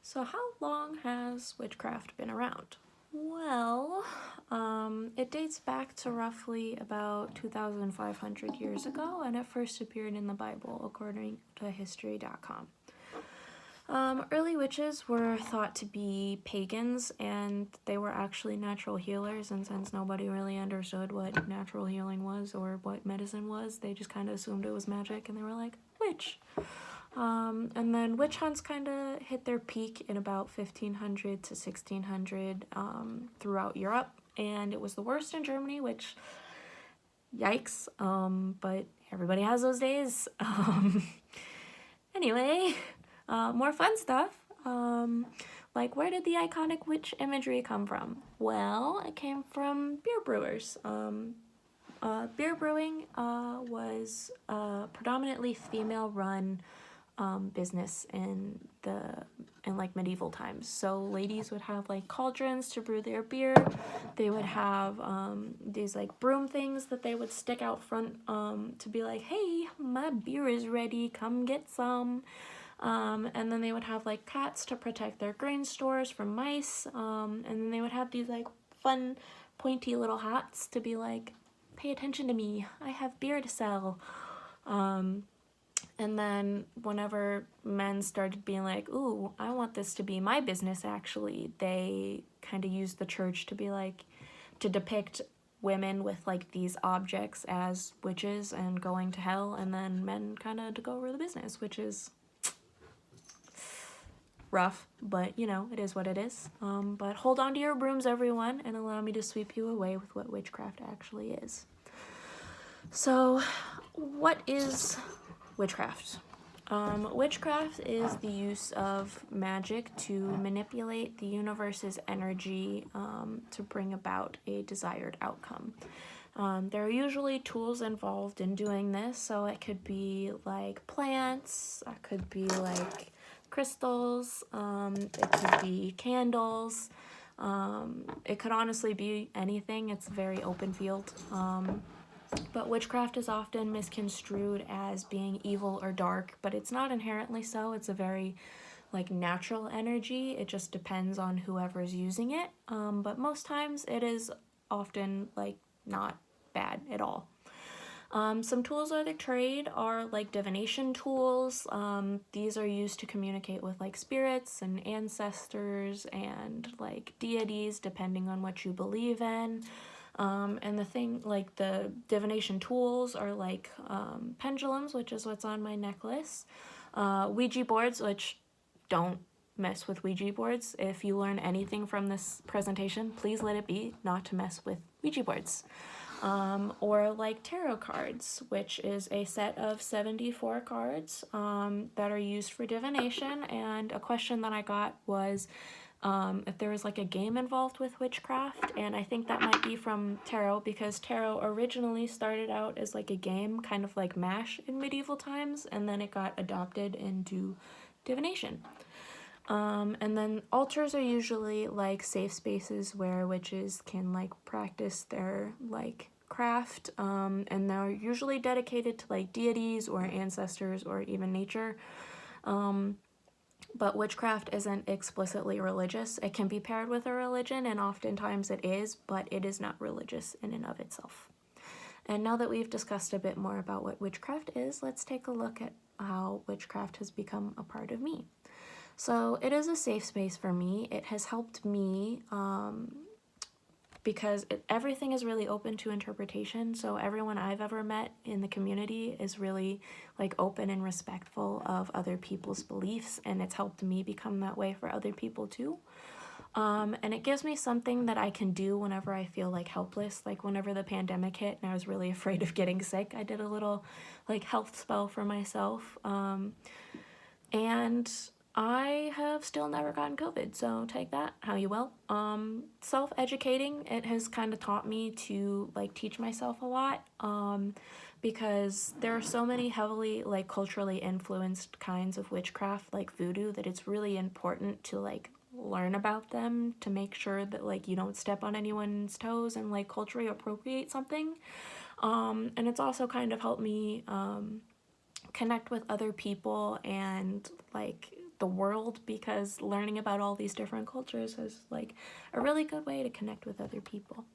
So how long has witchcraft been around? Well, it dates back to roughly about 2,500 years ago, and it first appeared in the Bible, according to history.com. Early witches were thought to be pagans, and they were actually natural healers, and since nobody really understood what natural healing was or what medicine was, they just kind of assumed it was magic, and they were like, witch. And then witch hunts kind of hit their peak in about 1500 to 1600 throughout Europe, and it was the worst in Germany, which, yikes, but everybody has those days. Anyway, more fun stuff. Like, where did the iconic witch imagery come from? Well, it came from beer brewers. Beer brewing was a predominantly female-run business in like medieval times. So ladies would have like cauldrons to brew their beer. They would have these like broom things that they would stick out front to be like, hey, my beer is ready, come get some. And then they would have like cats to protect their grain stores from mice. And then they would have these like fun pointy little hats to be like, pay attention to me, I have beer to sell. And then whenever men started being like, ooh, I want this to be my business, actually, they kind of used the church to be like, to depict women with like these objects as witches and going to hell, and then men kind of took over the business, which is rough, but you know, it is what it is. But hold on to your brooms, everyone, and allow me to sweep you away with what witchcraft actually is. So, what is witchcraft? Witchcraft is the use of magic to manipulate the universe's energy to bring about a desired outcome. There are usually tools involved in doing this, so it could be like plants, it could be like crystals, it could be candles, it could honestly be anything. It's a very open field. But witchcraft is often misconstrued as being evil or dark, but it's not inherently so. It's a very like natural energy. It just depends on whoever's using it. But most times it is often like not bad at all. Some tools of the trade are like divination tools. These are used to communicate with like spirits and ancestors and like deities, depending on what you believe in. And the thing, like the divination tools are like pendulums, which is what's on my necklace, Ouija boards, which don't mess with Ouija boards. If you learn anything from this presentation, please let it be not to mess with Ouija boards. Or like tarot cards, which is a set of 74 cards that are used for divination. And a question that I got was if there was like a game involved with witchcraft, and I think that might be from tarot, because tarot originally started out as like a game, kind of like MASH in medieval times, and then it got adopted into divination. And then altars are usually like safe spaces where witches can like practice their like craft, and they're usually dedicated to like deities or ancestors or even nature. But witchcraft isn't explicitly religious. It can be paired with a religion, and oftentimes it is, but it is not religious in and of itself. And now that we've discussed a bit more about what witchcraft is, let's take a look at how witchcraft has become a part of me. So it is a safe space for me. It has helped me because everything is really open to interpretation. So everyone I've ever met in the community is really like open and respectful of other people's beliefs, and it's helped me become that way for other people too. And it gives me something that I can do whenever I feel like helpless. Like whenever the pandemic hit and I was really afraid of getting sick, I did a little like health spell for myself. And I have still never gotten COVID, so take that how you will. Self-educating, it has kind of taught me to like teach myself a lot, because there are so many heavily like culturally influenced kinds of witchcraft like voodoo that it's really important to like learn about them to make sure that like you don't step on anyone's toes and like culturally appropriate something. And it's also kind of helped me connect with other people and like the world, because learning about all these different cultures is like a really good way to connect with other people.